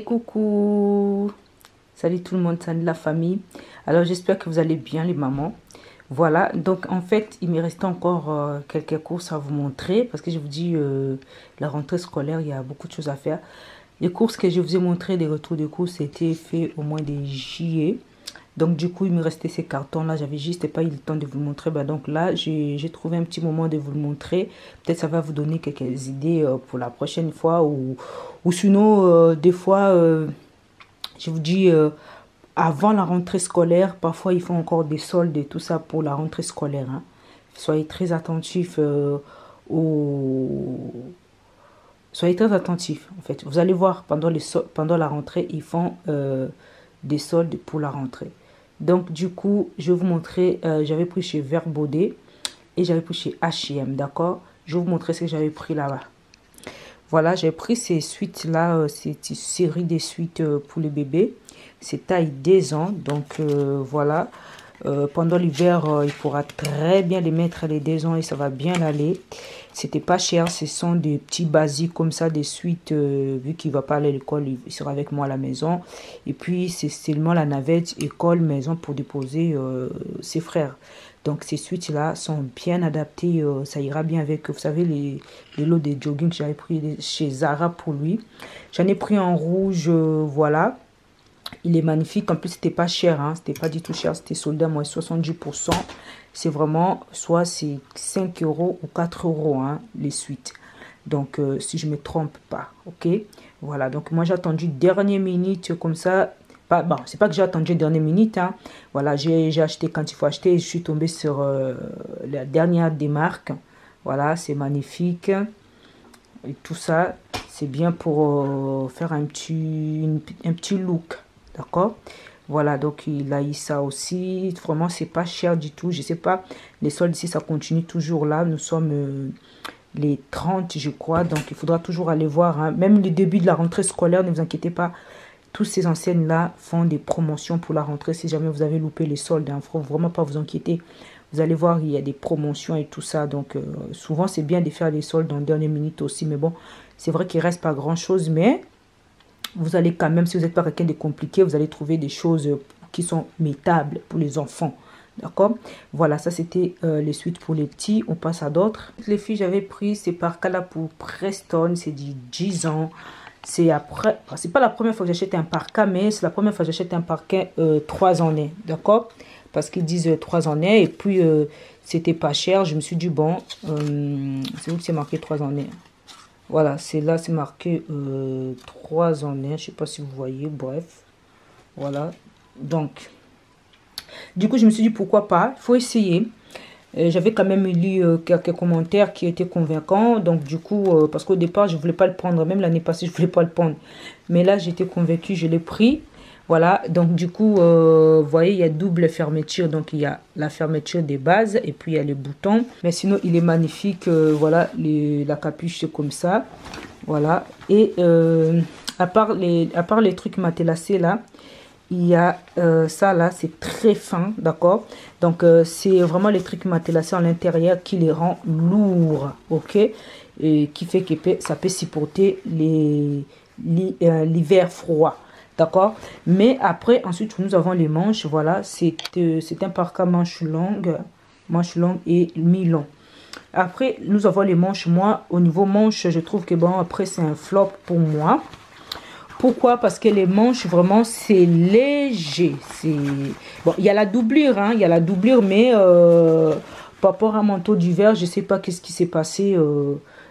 Coucou, salut tout le monde, salut la famille. Alors j'espère que vous allez bien les mamans. Voilà, donc en fait il me reste encore quelques courses à vous montrer parce que je vous dis la rentrée scolaire, il y a beaucoup de choses à faire. Les courses que je vous ai montrées, des retours de courses, c'était fait au mois de juillet. Donc du coup il me restait ces cartons là, j'avais juste pas eu le temps de vous le montrer. Bah, donc là j'ai trouvé un petit moment de vous le montrer. Peut-être ça va vous donner quelques idées pour la prochaine fois ou sinon des fois je vous dis avant la rentrée scolaire, parfois ils font encore des soldes et tout ça pour la rentrée scolaire, hein. Soyez très attentifs au... Soyez très attentifs en fait. Vous allez voir pendant la rentrée, ils font des soldes pour la rentrée. Donc du coup, je vais vous montrer, j'avais pris chez Vert Baudet et j'avais pris chez H&M, d'accord? Je vais vous montrer ce que j'avais pris là-bas. Voilà, j'ai pris ces suites-là, cette série des suites pour les bébés. C'est taille des ans, donc voilà. Pendant l'hiver, il pourra très bien les mettre les 2 ans et ça va bien aller. C'était pas cher, ce sont des petits basiques comme ça, des suites, vu qu'il va pas aller à l'école, il sera avec moi à la maison. Et puis c'est seulement la navette école-maison pour déposer ses frères. Donc ces suites-là sont bien adaptées, ça ira bien avec, vous savez, les lots de jogging que j'avais pris chez Zara pour lui. J'en ai pris en rouge, voilà. Il est magnifique, en plus c'était pas cher, hein. C'était pas du tout cher, c'était soldé à moins 70%. C'est vraiment, soit c'est 5 euros ou 4 euros, hein, les suites. Donc si je me trompe pas, ok. Voilà, donc moi j'ai attendu dernière minute comme ça. Bon, c'est pas que j'ai attendu dernière minute, hein. Voilà, j'ai acheté quand il faut acheter et je suis tombée sur la dernière des marques. Voilà, c'est magnifique. Et tout ça, c'est bien pour faire un petit look. D'accord? Voilà, donc il a eu ça aussi. Vraiment, c'est pas cher du tout. Je sais pas, les soldes ici, ça continue toujours là. Nous sommes les 30, je crois. Donc, il faudra toujours aller voir, hein. Même le début de la rentrée scolaire, ne vous inquiétez pas. Toutes ces enseignes-là font des promotions pour la rentrée. Si jamais vous avez loupé les soldes, il ne faut vraiment pas vous inquiéter. Vous allez voir, il y a des promotions et tout ça. Donc, souvent, c'est bien de faire les soldes en dernière minute aussi. Mais bon, c'est vrai qu'il ne reste pas grand-chose. Mais vous allez quand même, si vous n'êtes pas quelqu'un de compliqué, vous allez trouver des choses qui sont mettables pour les enfants. D'accord? Voilà, ça c'était les suites pour les petits. On passe à d'autres. Les filles, j'avais pris ces parkas-là pour Preston. C'est du 10 ans. C'est après, c'est pas la première fois que j'achète un parka, mais c'est la première fois que j'achète un parka 3 années. D'accord? Parce qu'ils disent 3 années. Et puis, c'était pas cher. Je me suis dit, bon, c'est où que c'est marqué 3 années? Voilà, c'est là, c'est marqué 3 années. Je sais pas si vous voyez, bref. Voilà. Donc, du coup, je me suis dit, pourquoi pas? Il faut essayer. J'avais quand même lu quelques commentaires qui étaient convaincants. Donc, du coup, parce qu'au départ, je ne voulais pas le prendre. Même l'année passée, je ne voulais pas le prendre. Mais là, j'étais convaincue, je l'ai pris. Voilà. Donc, du coup, vous voyez, il y a double fermeture. Donc, il y a la fermeture des bases et puis il y a les boutons. Mais sinon, il est magnifique. Voilà, la capuche, c'est comme ça. Voilà. Et à part les trucs matelassés là, il y a ça là, c'est très fin, d'accord? Donc c'est vraiment les trucs matelassés à l'intérieur qui les rend lourds, ok? Et qui fait que ça peut supporter l'hiver froid, d'accord? Mais après, ensuite, nous avons les manches, voilà, c'est un parka manche longue et mi-long. Après, nous avons les manches. Moi, au niveau manche, je trouve que bon, après, c'est un flop pour moi. Pourquoi? Parce que les manches, vraiment, c'est léger. Bon, il y a la doublure, hein, il y a la doublure, mais par rapport à un manteau d'hiver, je ne sais pas qu'est-ce qui s'est passé.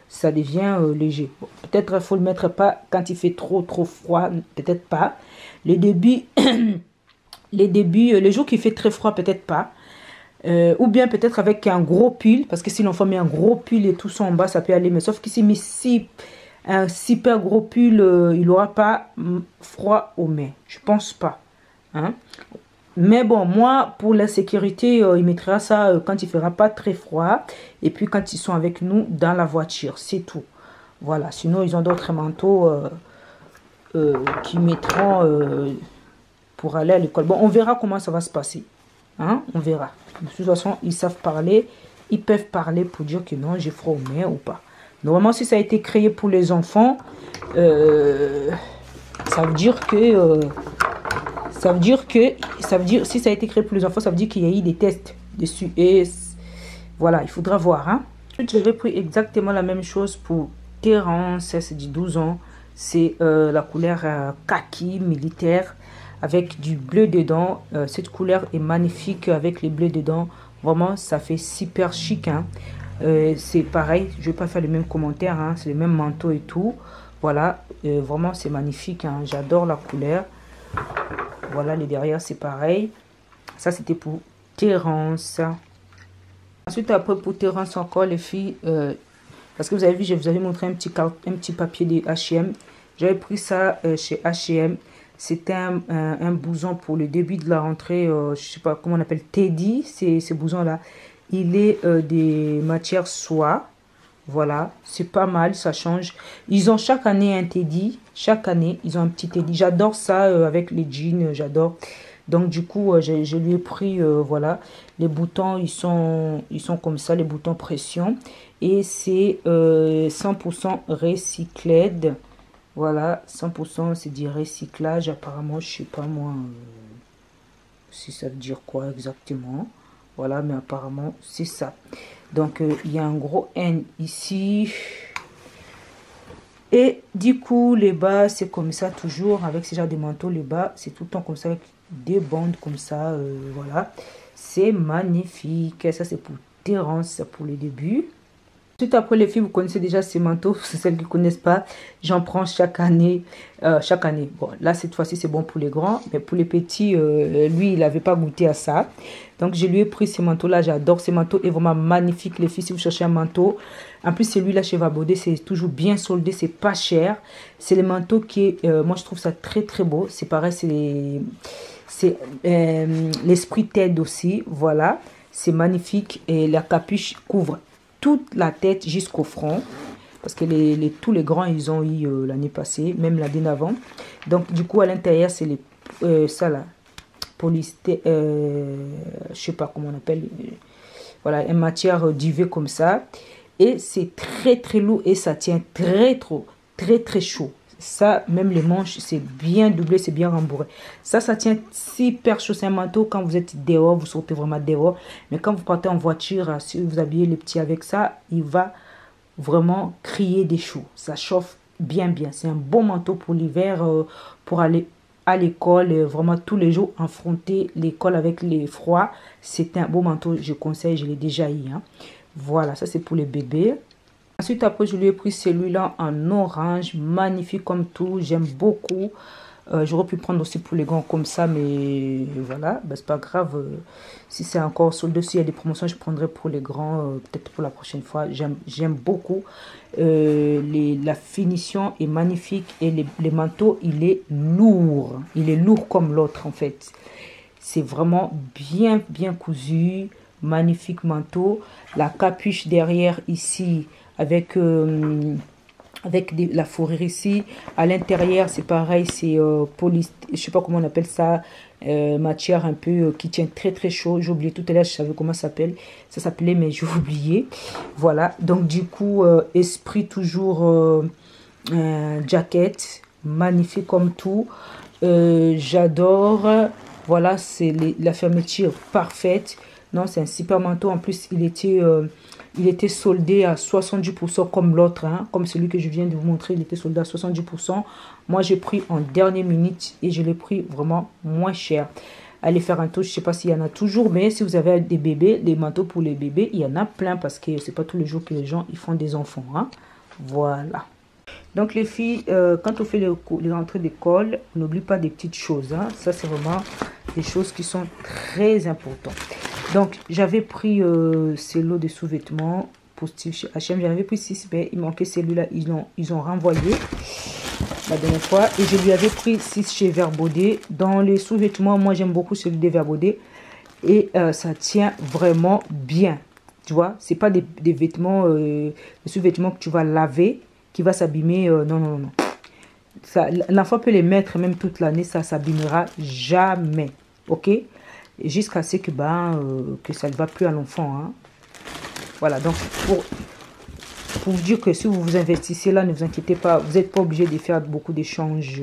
Ça devient léger. Bon, peut-être il faut le mettre pas quand il fait trop froid, peut-être pas. Les débuts, les jours qui fait très froid, peut-être pas. Ou bien peut-être avec un gros pull, parce que si l'enfant met un gros pull et tout ça en bas, ça peut aller. Mais sauf qu'ici, mais si un super gros pull, il n'aura pas froid aux mains. Je pense pas. Hein? Mais bon, moi, pour la sécurité, il mettra ça quand il fera pas très froid. Et puis quand ils sont avec nous dans la voiture. C'est tout. Voilà. Sinon, ils ont d'autres manteaux qu'ils mettront pour aller à l'école. Bon, on verra comment ça va se passer. Hein? On verra. De toute façon, ils savent parler. Ils peuvent parler pour dire que non, j'ai froid aux mains ou pas. Normalement, si ça a été créé pour les enfants, ça veut dire que si ça a été créé pour les enfants, ça veut dire qu'il y a eu des tests dessus. Et voilà, il faudra voir. Hein. J'avais pris exactement la même chose pour Terence, c'est du 12 ans. C'est la couleur kaki militaire avec du bleu dedans. Cette couleur est magnifique avec les bleus dedans. Vraiment, ça fait super chic. Hein. C'est pareil, je ne vais pas faire les mêmes commentaires. Hein. C'est le même manteau et tout. Voilà, vraiment, c'est magnifique. Hein. J'adore la couleur. Voilà, les derrière, c'est pareil. Ça, c'était pour Terence. Ensuite, après, pour Terence encore, les filles, parce que vous avez vu, je vous avais montré un petit papier de H&M. J'avais pris ça chez H&M. C'était un blouson pour le début de la rentrée, je ne sais pas comment on appelle, Teddy, ce blouson-là. Il est des matières soie. Voilà, c'est pas mal, ça change. Ils ont chaque année un Teddy. Chaque année, ils ont un petit Teddy. J'adore ça avec les jeans, j'adore. Donc, du coup, je lui ai pris, voilà, les boutons, ils sont comme ça, les boutons pression. Et c'est 100% recyclé. Voilà, 100% c'est du recyclage. Apparemment, je sais pas moi si ça veut dire quoi exactement. Voilà, mais apparemment, c'est ça. Donc, il y a un gros N ici. Et du coup, les bas, c'est comme ça toujours. Avec ce genre de manteau, les bas, c'est tout le temps comme ça. Avec des bandes comme ça. Voilà. C'est magnifique. Ça, c'est pour Terence, pour les débuts. Tout après, les filles, vous connaissez déjà ces manteaux. C'est celles qui ne connaissent pas. J'en prends chaque année. Bon, là, cette fois-ci, c'est bon pour les grands. Mais pour les petits, lui, il n'avait pas goûté à ça. Donc, je lui ai pris ces manteaux-là. J'adore ces manteaux. Et vraiment magnifique, les filles, si vous cherchez un manteau. En plus, celui-là chez Varbaudet, c'est toujours bien soldé. C'est pas cher. C'est les manteaux qui est... moi, je trouve ça très, très beau. C'est pareil, c'est l'esprit TED aussi. Voilà. C'est magnifique. Et la capuche couvre toute la tête jusqu'au front. Parce que tous les grands, ils ont eu l'année passée. Même l'année d'avant. Donc, du coup, à l'intérieur, c'est ça là. Polysté, je sais pas comment on appelle, voilà, une matière duvet comme ça, et c'est très très lourd et ça tient très chaud. Ça, même les manches, c'est bien doublé, c'est bien rembourré. Ça tient super chaud. C'est un manteau quand vous êtes dehors, vous sortez vraiment dehors, mais quand vous partez en voiture, si vous habillez les petits avec ça, il va vraiment crier des choux. Ça chauffe bien. C'est un bon manteau pour l'hiver, pour aller à l'école, vraiment tous les jours, affronter l'école avec les froids. C'est un beau manteau, je conseille, je l'ai déjà eu. Hein. Voilà, ça c'est pour les bébés. Ensuite, après, je lui ai pris celui-là en orange, magnifique comme tout, j'aime beaucoup. J'aurais pu prendre aussi pour les grands comme ça, mais voilà, ben, c'est pas grave. Si c'est encore sur le dessus, il y a des promotions, je prendrai pour les grands, peut-être pour la prochaine fois. J'aime beaucoup. La finition est magnifique et les manteaux, il est lourd. Il est lourd comme l'autre en fait. C'est vraiment bien cousu. Magnifique manteau. La capuche derrière ici avec la fourrure ici. À l'intérieur, c'est pareil, c'est je sais pas comment on appelle ça, matière un peu qui tient très chaud. J'ai oublié tout à l'heure, je savais comment ça s'appelait, mais j'ai oublié. Voilà, donc du coup, esprit toujours jacket, magnifique comme tout. J'adore. Voilà, c'est la fermeture parfaite. Non, c'est un super manteau. En plus, il était soldé à 70% comme l'autre, hein, comme celui que je viens de vous montrer. Il était soldé à 70%. Moi, j'ai pris en dernière minute et je l'ai pris vraiment moins cher. Allez faire un tour, je ne sais pas s'il y en a toujours, mais si vous avez des bébés, des manteaux pour les bébés, il y en a plein parce que c'est pas tous les jours que les gens ils font des enfants. Hein. Voilà. Donc les filles, quand on fait les rentrées d'école, on n'oublie pas des petites choses. Hein. Ça, c'est vraiment des choses qui sont très importantes. Donc, j'avais pris ces lots de sous-vêtements positifs chez H&M. J'en avais pris 6, mais il manquait celui-là. Ils ont renvoyé la dernière fois. Et je lui avais pris 6 chez Varbaudet. Dans les sous-vêtements, moi, j'aime beaucoup celui de Varbaudet. Et ça tient vraiment bien. Tu vois, c'est pas des vêtements, des sous-vêtements que tu vas laver, qui va s'abîmer. Non. L'enfant peut les mettre même toute l'année, ça s'abîmera jamais. Ok? Jusqu'à ce que, que ça ne va plus à l'enfant. Hein. Voilà, donc pour vous dire que si vous vous investissez là, ne vous inquiétez pas, vous n'êtes pas obligé de faire beaucoup d'échanges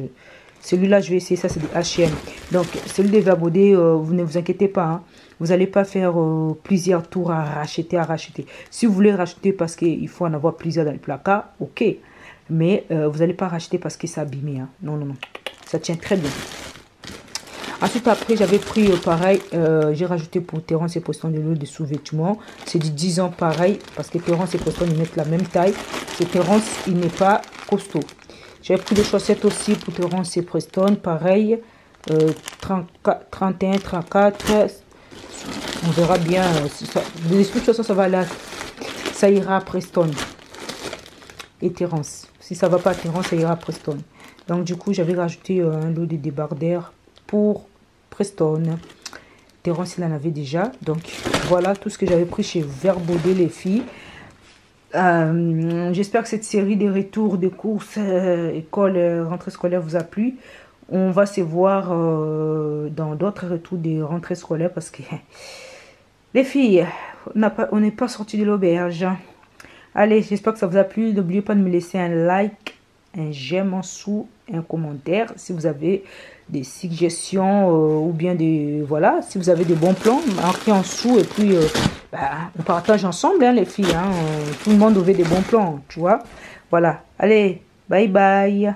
Celui-là, je vais essayer. Ça, c'est des H&M. Donc, celui de Verbaudet, vous ne vous inquiétez pas. Hein. Vous n'allez pas faire plusieurs tours à racheter, à racheter. Si vous voulez racheter parce qu'il faut en avoir plusieurs dans le placard, ok. Mais vous n'allez pas racheter parce que c'est abîmé. Hein. Non, non, non. Ça tient très bien. Ensuite, après, j'avais pris pareil. J'ai rajouté pour Terence et Preston de l'eau de sous-vêtements. C'est du 10 ans pareil. Parce que Terence et Preston, ils mettent la même taille. Et Terence, il n'est pas costaud. J'avais pris des chaussettes aussi pour Terence et Preston. Pareil. 34, 31, 34. On verra bien. Si ça, de toute façon, ça va là. Ça ira à Preston et Terence. Si ça va pas à Terence, ça ira à Preston. Donc, du coup, j'avais rajouté un lot de débardeurs pour Preston. Terence, il en avait déjà. Donc, voilà tout ce que j'avais pris chez Verbaudet, les filles. J'espère que cette série des retours de courses, école, rentrée scolaire vous a plu. On va se voir dans d'autres retours des rentrées scolaires parce que les filles, on n'est pas sorti de l'auberge. Allez, j'espère que ça vous a plu. N'oubliez pas de me laisser un like, un j'aime en dessous, un commentaire. Si vous avez des suggestions ou bien des... Voilà, si vous avez des bons plans, marquez en dessous. Et puis, on partage ensemble, hein, les filles. Hein, tout le monde veut des bons plans, tu vois. Voilà. Allez, bye bye.